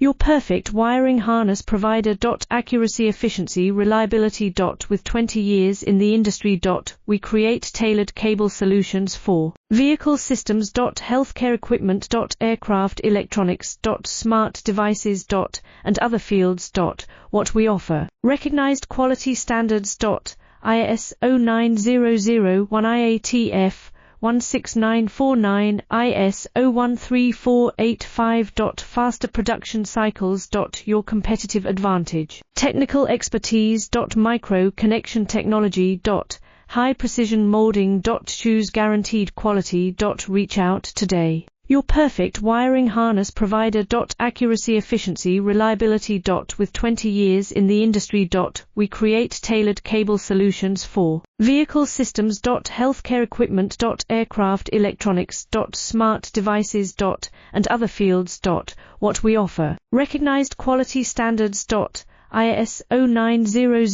Your perfect wiring harness provider. Accuracy, efficiency, reliability. With 20 years in the industry. We create tailored cable solutions for vehicle systems. Healthcare equipment. Aircraft electronics. Smart devices. And other fields. What we offer. Recognized quality standards. ISO 9001 IATF 16949 ISO 13485. Faster production cycles. Your competitive advantage. Technical expertise. Micro connection technology. High precision molding. Choose guaranteed quality. Reach out today. Your perfect wiring harness provider. Accuracy, efficiency, reliability. With 20 years in the industry. We create tailored cable solutions for vehicle systems. Healthcare equipment. Aircraft electronics. Smart devices. And other fields. What we offer. Recognized quality standards. ISO 900